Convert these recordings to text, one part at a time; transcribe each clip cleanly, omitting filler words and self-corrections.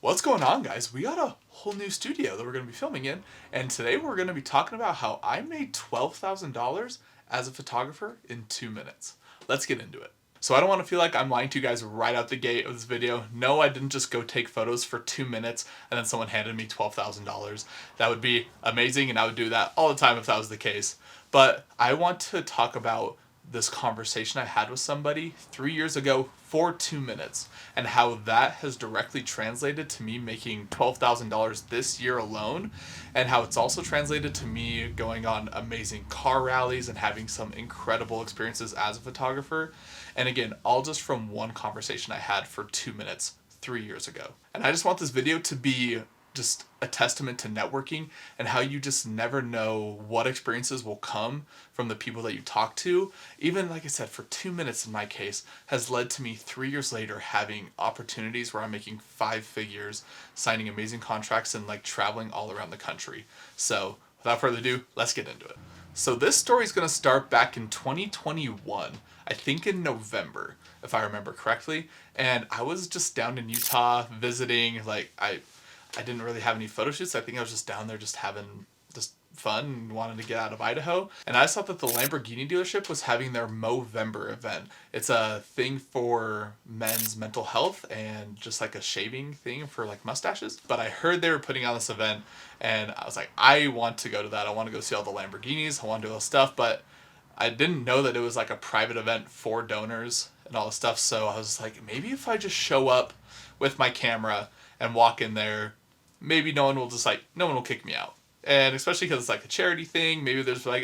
What's going on, guys? We got a whole new studio that we're going to be filming in, and today we're going to be talking about how I made $12,000 as a photographer in 2 minutes. Let's get into it. So I don't want to feel like I'm lying to you guys right out the gate of this video. No, I didn't just go take photos for 2 minutes and then someone handed me $12,000. That would be amazing, and I would do that all the time if that was the case. But I want to talk about this conversation I had with somebody 3 years ago for 2 minutes and how that has directly translated to me making $12,000 this year alone, and how it's also translated to me going on amazing car rallies and having some incredible experiences as a photographer. And again, all just from one conversation I had for 2 minutes 3 years ago. And I just want this video to be just a testament to networking and how you just never know what experiences will come from the people that you talk to. Even, like I said, for 2 minutes in my case has led to me 3 years later having opportunities where I'm making 5 figures, signing amazing contracts, and like traveling all around the country. So without further ado, let's get into it. So this story is going to start back in 2021, I think in November, if I remember correctly. And I was just down in Utah visiting. I didn't really have any photo shoots. I think I was just down there just having just fun and wanted to get out of Idaho. And I saw that the Lamborghini dealership was having their Movember event. It's a thing for men's mental health and just like a shaving thing for like mustaches. But I heard they were putting on this event and I was like, I want to go to that. I want to go see all the Lamborghinis. I want to do all this stuff. But I didn't know that it was like a private event for donors and all this stuff. So I was like, maybe if I just show up with my camera and walk in there, maybe no one will kick me out. And especially because it's like a charity thing, maybe there's like,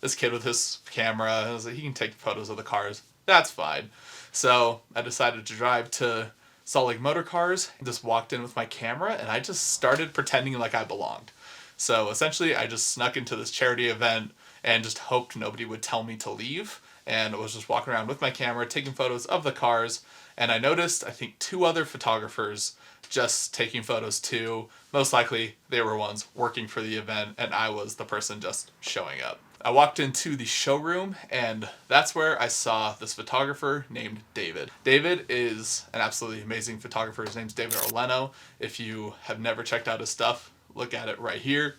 this kid with his camera, I was like, he can take photos of the cars. That's fine. So I decided to drive to Salt Lake Motor Cars, just walked in with my camera, and I just started pretending like I belonged. So essentially, I just snuck into this charity event and just hoped nobody would tell me to leave. And I was just walking around with my camera, taking photos of the cars. And I noticed, I think, two other photographers just taking photos too. Most likely, they were ones working for the event, and I was the person just showing up. I walked into the showroom, and that's where I saw this photographer named David. David is an absolutely amazing photographer. His name's David Orleno. If you have never checked out his stuff, look at it right here.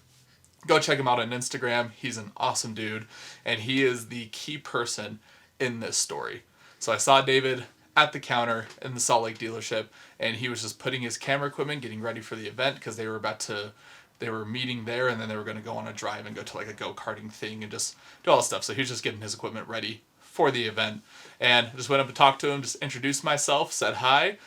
Go check him out on Instagram. He's an awesome dude, and he is the key person in this story. So I saw David at the counter in the Salt Lake dealership, and he was just putting his camera equipment, getting ready for the event because they were meeting there, and then they were going to go on a drive and go to like a go-karting thing and just do all this stuff. So he was just getting his equipment ready for the event, and I just went up and talked to him, just introduced myself, said hi,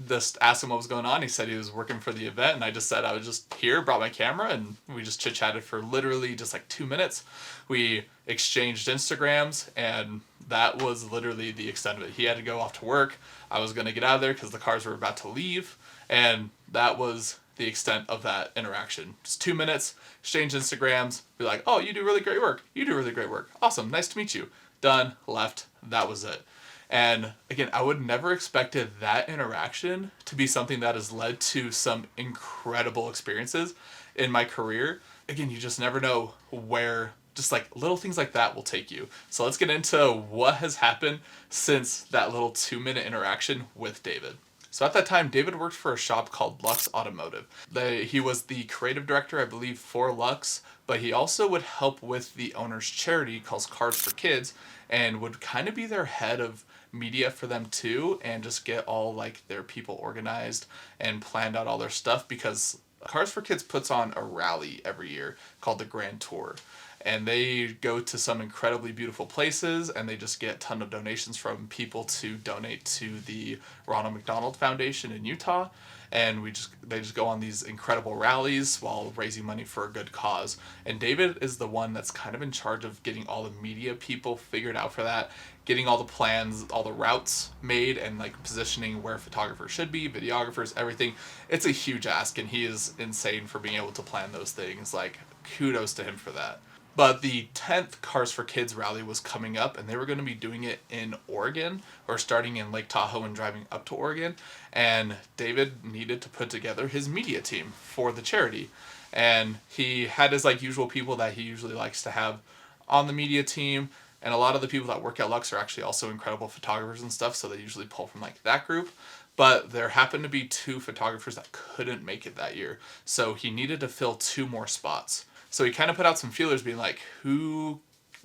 just asked him what was going on. He said he was working for the event, and I just said I was just here, brought my camera, and we just chit-chatted for literally just like 2 minutes. We exchanged Instagrams, and that was literally the extent of it. He had to go off to work. I was going to get out of there because the cars were about to leave, and that was the extent of that interaction. Just 2 minutes, exchange Instagrams, be like, oh, you do really great work. You do really great work. Awesome, nice to meet you. Done, left, that was it. And again, I would never expected that interaction to be something that has led to some incredible experiences in my career. Again, you just never know where just like little things like that will take you. So let's get into what has happened since that little 2 minute interaction with David. So at that time, David worked for a shop called Lux Automotive. He was the creative director, I believe, for Lux, but he also would help with the owner's charity called Cars for Kids, and would kind of be their head of media for them too, and just get all like their people organized and planned out all their stuff, because Cars for Kids puts on a rally every year called the Grand Tour. And they go to some incredibly beautiful places, and they just get a ton of donations from people to donate to the Ronald McDonald Foundation in Utah. And they just go on these incredible rallies while raising money for a good cause. And David is the one that's kind of in charge of getting all the media people figured out for that, getting all the plans, all the routes made, and like positioning where photographers should be, videographers, everything. It's a huge ask, and he is insane for being able to plan those things. Like, kudos to him for that. But the 10th Cars for Kids rally was coming up, and they were going to be doing it in Oregon, or starting in Lake Tahoe and driving up to Oregon. And David needed to put together his media team for the charity. And he had his like usual people that he usually likes to have on the media team. And a lot of the people that work at Lux are actually also incredible photographers and stuff, so they usually pull from like that group. but there happened to be two photographers that couldn't make it that year. So he needed to fill two more spots. So he kind of put out some feelers being like, who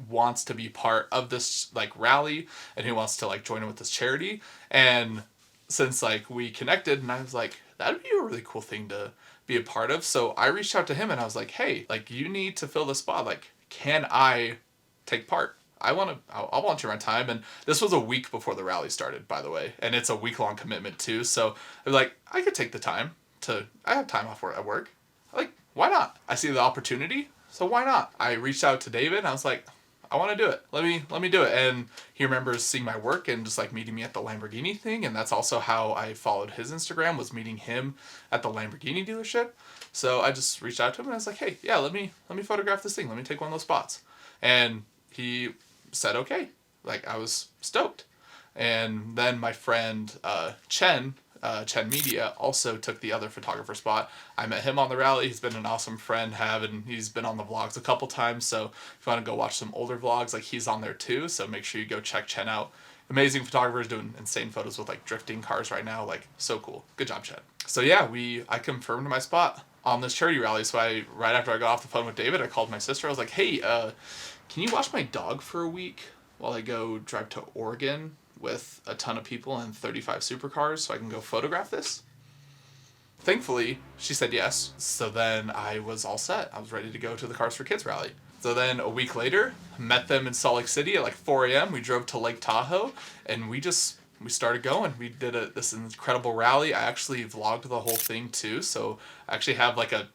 wants to be part of this like rally and who wants to like join in with this charity. And since like we connected, and I was like, that'd be a really cool thing to be a part of. So I reached out to him and I was like, hey, like you need to fill the spot. Like, can I take part? I'll volunteer my time. And this was a week before the rally started, by the way. And it's a week-long commitment too. So I was like, I could take the time I have time off at work. Like, why not? I see the opportunity. So why not? I reached out to David and I was like, I want to do it. Let me do it. And he remembers seeing my work and just like meeting me at the Lamborghini thing. And that's also how I followed his Instagram, was meeting him at the Lamborghini dealership. So I just reached out to him and I was like, hey, yeah, let me photograph this thing. Let me take one of those spots. And he said, okay. Like, I was stoked. And then my friend Chen Media also took the other photographer spot. I met him on the rally. He's been an awesome friend, and he's been on the vlogs a couple times. So if you want to go watch some older vlogs, like, he's on there too. So make sure you go check Chen out. Amazing photographers doing insane photos with like drifting cars right now. Like, so cool. Good job, Chen. So yeah, I confirmed my spot on this charity rally. So right after I got off the phone with David, I called my sister. I was like, hey, can you watch my dog for a week while I go drive to Oregon with a ton of people and 35 supercars so I can go photograph this? Thankfully, she said yes. So then I was all set. I was ready to go to the Cars for Kids rally. So then a week later, met them in Salt Lake City at like 4 a.m. We drove to Lake Tahoe and we started going. We did this incredible rally. I actually vlogged the whole thing too. So I actually have like a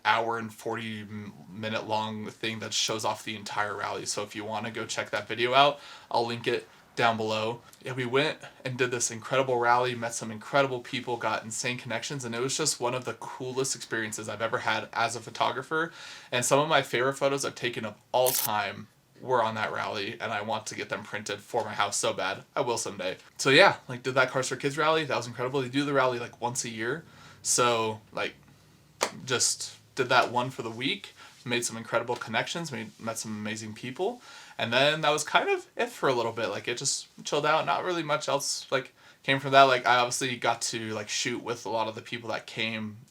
hour and 40-minute long thing that shows off the entire rally. So if you want to go check that video out, I'll link it down below. Yeah, we went and did this incredible rally, met some incredible people, got insane connections, and it was just one of the coolest experiences I've ever had as a photographer. And some of my favorite photos I've taken of all time were on that rally, and I want to get them printed for my house so bad. I will someday. So yeah, like, did that Cars for Kids rally. That was incredible. They do the rally like once a year. So like, just did that one for the week, made some incredible connections, met some amazing people, and then that was kind of it for a little bit. Like, it just chilled out. Not really much else like came from that. Like, I obviously got to like shoot with a lot of the people that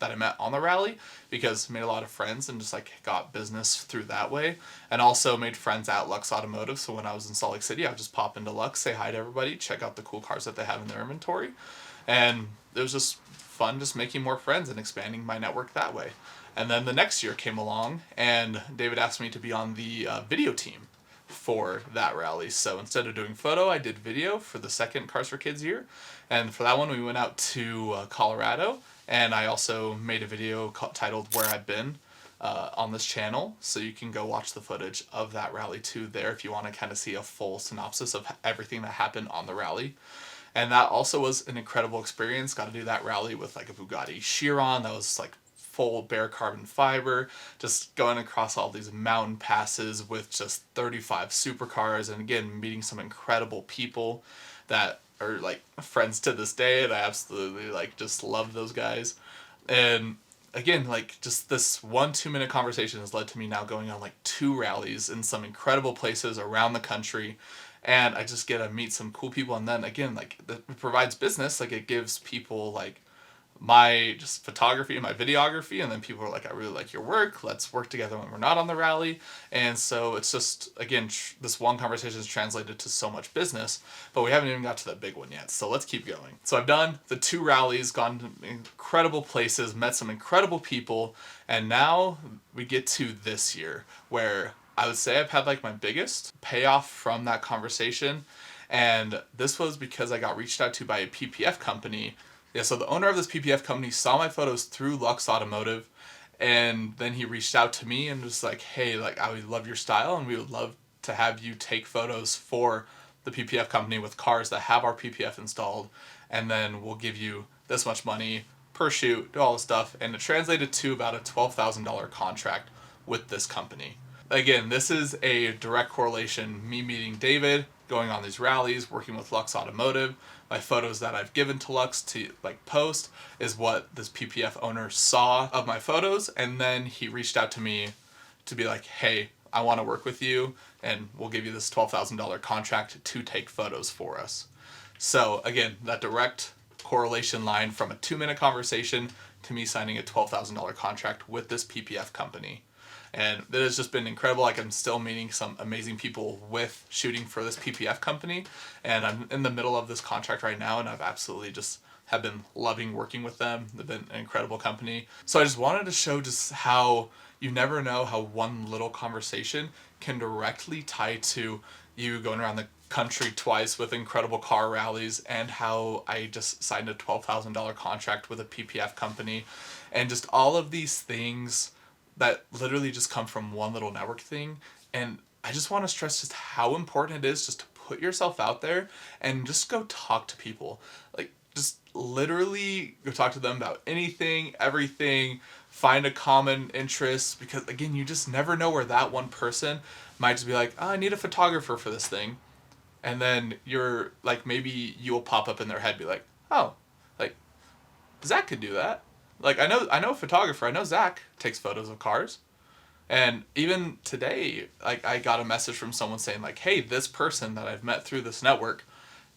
I met on the rally, because I made a lot of friends and just like got business through that way, and also made friends at Lux Automotive. So when I was in Salt Lake City, I would just pop into Lux, say hi to everybody, check out the cool cars that they have in their inventory, and it was just fun, just making more friends and expanding my network that way. And then the next year came along, and David asked me to be on the video team for that rally. So instead of doing photo, I did video for the second Cars for Kids year. And for that one, we went out to Colorado, and I also made a video titled Where I've Been on this channel. So you can go watch the footage of that rally too there if you want to kind of see a full synopsis of everything that happened on the rally. And that also was an incredible experience. Got to do that rally with like a Bugatti Chiron that was like full bare carbon fiber, just going across all these mountain passes with just 35 supercars, and again, meeting some incredible people that are like friends to this day, and I absolutely like just love those guys. And again, like, just this 1-2 minute conversation has led to me now going on like 2 rallies in some incredible places around the country, and I just get to meet some cool people. And then again, like, it provides business. Like, it gives people like my just photography and my videography, and then people are like, I really like your work, let's work together when we're not on the rally. And so it's just, again, this one conversation is translated to so much business, but we haven't even got to that big one yet, so let's keep going. So I've done the 2 rallies, gone to incredible places, met some incredible people, and now we get to this year, where I would say I've had like my biggest payoff from that conversation. And this was because I got reached out to by a PPF company. Yeah, so the owner of this PPF company saw my photos through Lux Automotive, and then he reached out to me and was like, hey, like, I would love your style, and we would love to have you take photos for the PPF company with cars that have our PPF installed, and then we'll give you this much money per shoot, do all this stuff. And it translated to about a $12,000 contract with this company. Again, this is a direct correlation, me meeting David, going on these rallies, working with Lux Automotive. My photos that I've given to Lux to like post is what this PPF owner saw of my photos, and then he reached out to me to be like, hey, I want to work with you, and we'll give you this $12,000 contract to take photos for us. So again, that direct correlation line from a 2-minute conversation to me signing a $12,000 contract with this PPF company. And that has just been incredible. Like, I'm still meeting some amazing people with shooting for this PPF company, and I'm in the middle of this contract right now, and I've absolutely just have been loving working with them. They've been an incredible company. So I just wanted to show just how you never know how one little conversation can directly tie to you going around the country twice with incredible car rallies, and how I just signed a $12,000 contract with a PPF company, and just all of these things that literally just come from one little network thing. And I just want to stress just how important it is just to put yourself out there and just go talk to people. Like, just literally go talk to them about anything, everything, find a common interest, because again, you just never know where that one person might just be like, oh, I need a photographer for this thing. And then you're like, maybe you'll pop up in their head, be like, oh, like, Zach could do that. Like, I know a photographer. I know Zach takes photos of cars. And even today, like, I got a message from someone saying like, hey, this person that I've met through this network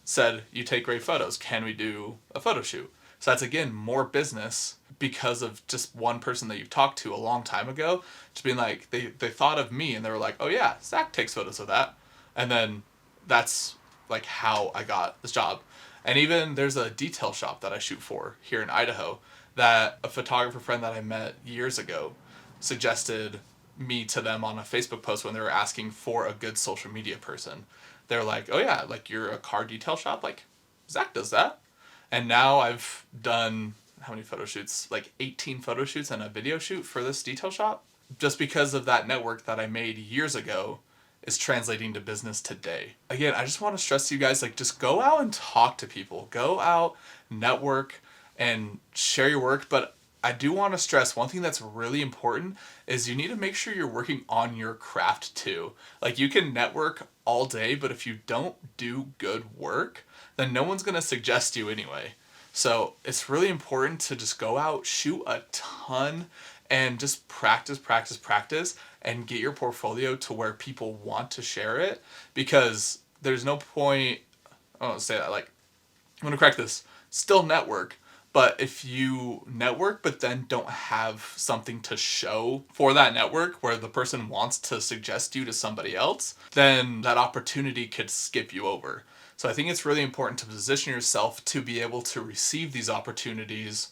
said you take great photos. Can we do a photo shoot? So that's, again, more business because of just one person that you've talked to a long time ago. Just being like, they thought of me and they were like, oh yeah, Zach takes photos of that. And then that's like how I got this job. And even there's a detail shop that I shoot for here in Idaho that a photographer friend that I met years ago suggested me to them on a Facebook post when they were asking for a good social media person. They're like, oh yeah, like, you're a car detail shop? Like, Zach does that. And now I've done, how many photo shoots? Like 18 photo shoots and a video shoot for this detail shop. Just because of that network that I made years ago is translating to business today. Again, I just want to stress to you guys, like, just go out and talk to people. Go out, network, and share your work. But I do want to stress one thing that's really important is you need to make sure you're working on your craft too. Like, you can network all day, but if you don't do good work, then no one's going to suggest you anyway. So it's really important to just go out, shoot a ton, and just practice, and get your portfolio to where people want to share it. Because there's no point, I don't say that, like, I'm going to crack this, still network. But if you network but then don't have something to show for that network where the person wants to suggest you to somebody else, then that opportunity could skip you over. So I think it's really important to position yourself to be able to receive these opportunities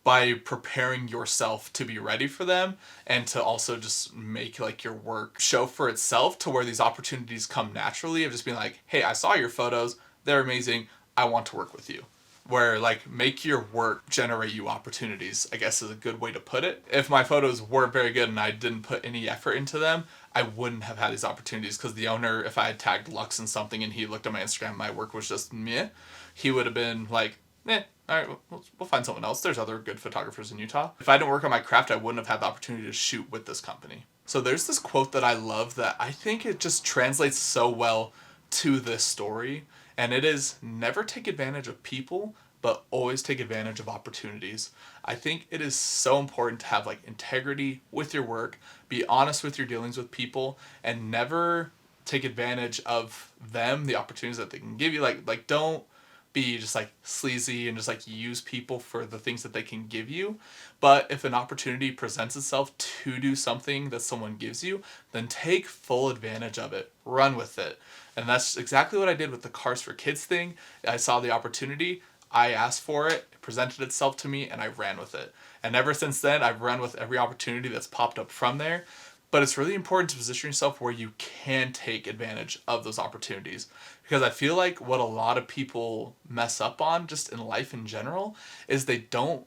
by preparing yourself to be ready for them, and to also just make like your work show for itself to where these opportunities come naturally, of just being like, hey, I saw your photos, they're amazing, I want to work with you. Where, like, make your work generate you opportunities, I guess is a good way to put it. If my photos weren't very good and I didn't put any effort into them, I wouldn't have had these opportunities, because the owner, if I had tagged Lux in something and he looked at my Instagram, my work was just meh, he would have been like, all right, we'll find someone else. There's other good photographers in Utah. If I didn't work on my craft, I wouldn't have had the opportunity to shoot with this company. So there's this quote that I love that I think it just translates so well to this story, and it is, never take advantage of people, but always take advantage of opportunities. I think it is so important to have like integrity with your work, be honest with your dealings with people, and never take advantage of them, the opportunities that they can give you. Like don't be just like sleazy and just like use people for the things that they can give you. But if an opportunity presents itself to do something that someone gives you, then take full advantage of it. Run with it. And that's exactly what I did with the Cars for Kids thing. I saw the opportunity, I asked for it presented itself to me, and I ran with it. And ever since then, I've run with every opportunity that's popped up from there. But it's really important to position yourself where you can take advantage of those opportunities. Because I feel like what a lot of people mess up on, just in life in general, is they don't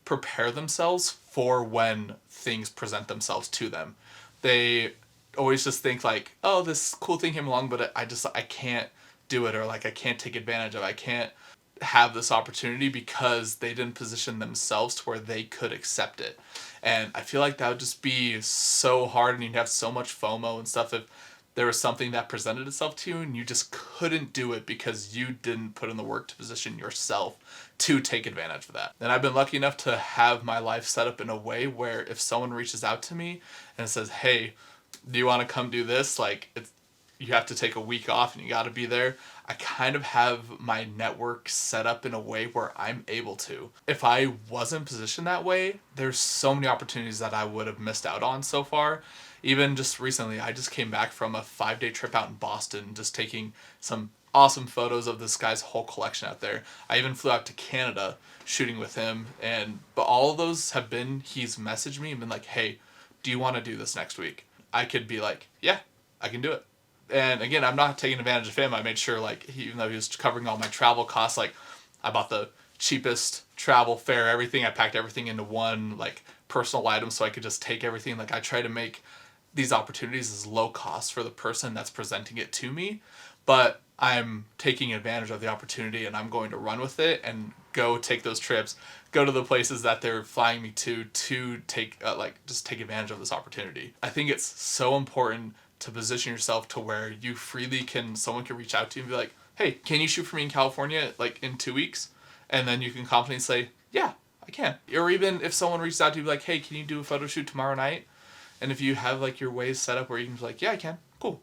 prepare themselves for when things present themselves to them. They always just think like, oh, this cool thing came along, but I can't do it, or like I can't take advantage of it. I can't have this opportunity because they didn't position themselves to where they could accept it. And I feel like that would just be so hard, and you'd have so much FOMO and stuff if there was something that presented itself to you and you just couldn't do it because you didn't put in the work to position yourself to take advantage of that. And I've been lucky enough to have my life set up in a way where if someone reaches out to me and says, hey, do you want to come do this? Like, you have to take a week off and you got to be there, I kind of have my network set up in a way where I'm able to. If I wasn't positioned that way, there's so many opportunities that I would have missed out on so far. Even just recently, I just came back from a 5-day trip out in Boston, just taking some awesome photos of this guy's whole collection out there. I even flew out to Canada shooting with him, but all of those have been, he's messaged me and been like, hey, do you want to do this next week? I could be like, yeah, I can do it. And again, I'm not taking advantage of him. I made sure, like, even though he was covering all my travel costs, like, I bought the cheapest travel fare, everything. I packed everything into one, like, personal item so I could just take everything. Like, I try to make these opportunities as low cost for the person that's presenting it to me, but I'm taking advantage of the opportunity and I'm going to run with it and go take those trips, go to the places that they're flying me to take, just take advantage of this opportunity. I think it's so important to position yourself to where you freely someone can reach out to you and be like, hey, can you shoot for me in California, like, in 2 weeks? And then you can confidently say, yeah, I can. Or even if someone reaches out to you, like, hey, can you do a photo shoot tomorrow night? And if you have, like, your ways set up where you can be like, yeah, I can, cool.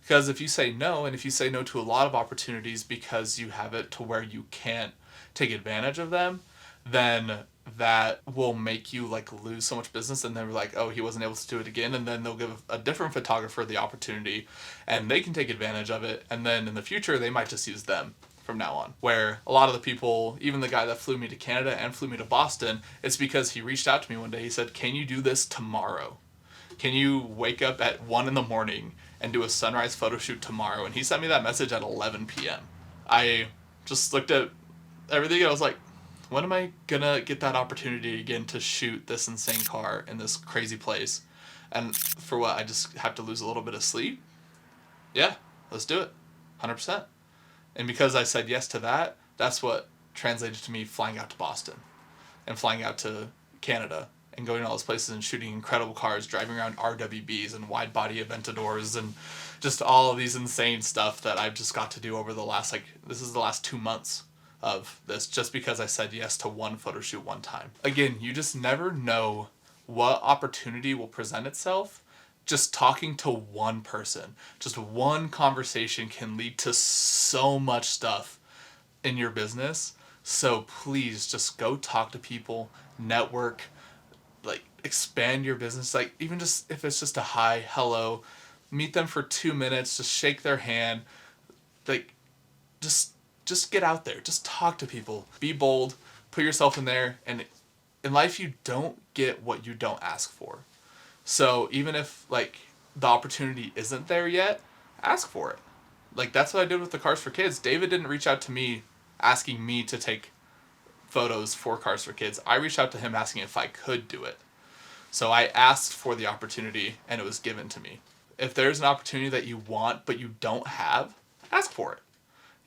Because if you say no, and if you say no to a lot of opportunities because you have it to where you can't take advantage of them, then that will make you, like, lose so much business, and then we're like, oh, he wasn't able to do it again, and then they'll give a different photographer the opportunity and they can take advantage of it, and then in the future they might just use them from now on. Where a lot of the people, even the guy that flew me to Canada and flew me to Boston, it's because he reached out to me one day. He said, can you do this tomorrow? Can you wake up at 1 a.m. and do a sunrise photo shoot tomorrow? And he sent me that message at 11 p.m. I just looked at everything and I was like, when am I gonna get that opportunity again to shoot this insane car in this crazy place? And for what, I just have to lose a little bit of sleep? Yeah, let's do it. 100%. And because I said yes to that, that's what translated to me flying out to Boston and flying out to Canada and going to all those places and shooting incredible cars, driving around RWBs and wide body Aventadors and just all of these insane stuff that I've just got to do over the last, this is the last 2 months of this, just because I said yes to one photo shoot one time. Again, you just never know what opportunity will present itself. Just talking to one person, just one conversation can lead to so much stuff in your business. So please just go talk to people, network, like, expand your business. Like, even just if it's just a hi, hello, meet them for 2 minutes, just shake their hand, like, just get out there, just talk to people, be bold, put yourself in there. And in life, you don't get what you don't ask for. So even if, like, the opportunity isn't there yet, ask for it. Like, that's what I did with the Cars for Kids. David didn't reach out to me asking me to take photos for Cars for Kids. I reached out to him asking if I could do it. So I asked for the opportunity and it was given to me. If there's an opportunity that you want but you don't have, ask for it.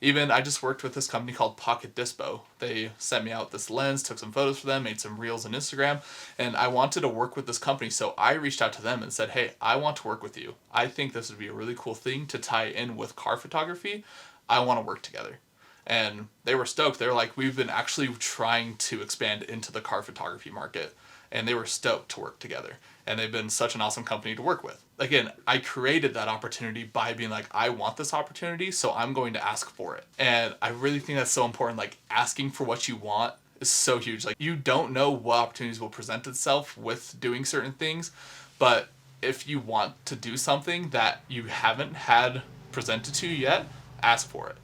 Even, I just worked with this company called Pocket Dispo. They sent me out this lens, took some photos for them, made some reels on Instagram, and I wanted to work with this company, so I reached out to them and said, hey, I want to work with you. I think this would be a really cool thing to tie in with car photography. I want to work together. And they were stoked. They were like, we've been actually trying to expand into the car photography market. And they were stoked to work together. And they've been such an awesome company to work with. Again, I created that opportunity by being like, I want this opportunity, so I'm going to ask for it. And I really think that's so important. Like, asking for what you want is so huge. Like, you don't know what opportunities will present itself with doing certain things, but if you want to do something that you haven't had presented to you yet, ask for it.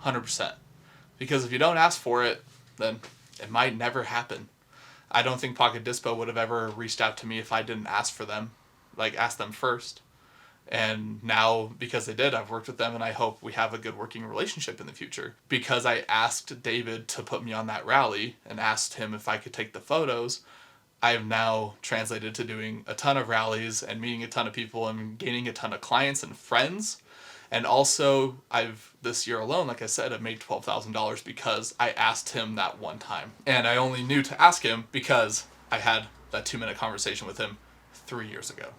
100%. Because if you don't ask for it, then it might never happen. I don't think Pocket Dispo would have ever reached out to me if I didn't ask for them, like, ask them first. And now, because they did, I've worked with them and I hope we have a good working relationship in the future. Because I asked David to put me on that rally and asked him if I could take the photos, I have now translated to doing a ton of rallies and meeting a ton of people and gaining a ton of clients and friends. And also, this year alone, like I said, I've made $12,000 because I asked him that one time. And I only knew to ask him because I had that 2-minute conversation with him 3 years ago.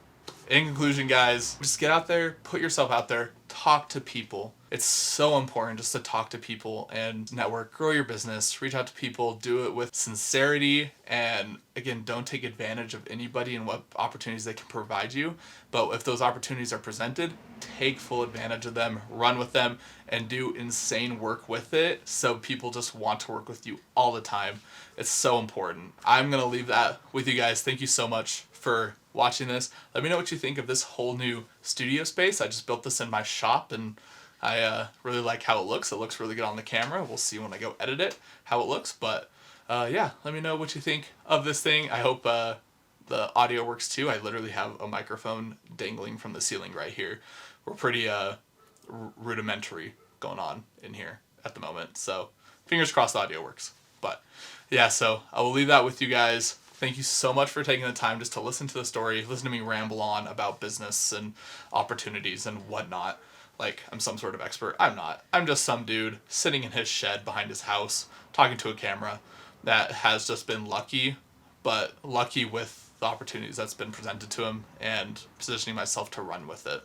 In conclusion, guys, just get out there, put yourself out there, talk to people. It's so important just to talk to people and network, grow your business, reach out to people, do it with sincerity, and again, don't take advantage of anybody and what opportunities they can provide you. But if those opportunities are presented, take full advantage of them, run with them, and do insane work with it so people just want to work with you all the time. It's so important. I'm going to leave that with you guys. Thank you so much for watching this. Let me know what you think of this whole new studio space. I just built this in my shop, and I really like how it looks. It looks really good on the camera. We'll see when I go edit it how it looks. But yeah, let me know what you think of this thing. I hope the audio works too. I literally have a microphone dangling from the ceiling right here. We're pretty rudimentary going on in here at the moment. So fingers crossed the audio works. But yeah, so I will leave that with you guys. Thank you so much for taking the time just to listen to the story, listen to me ramble on about business and opportunities and whatnot. Like I'm some sort of expert. I'm not. I'm just some dude sitting in his shed behind his house talking to a camera that has just been lucky, but lucky with the opportunities that's been presented to him and positioning myself to run with it.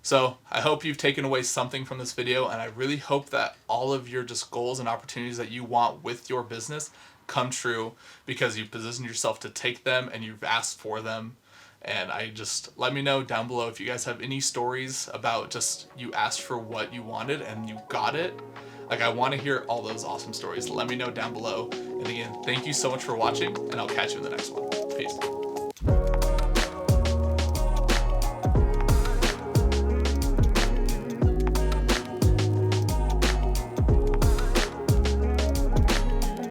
So I hope you've taken away something from this video, and I really hope that all of your just goals and opportunities that you want with your business come true because you've positioned yourself to take them and you've asked for them. And let me know down below if you guys have any stories about just you asked for what you wanted and you got it. Like, I want to hear all those awesome stories. Let me know down below. And again, thank you so much for watching, and I'll catch you in the next one. Peace.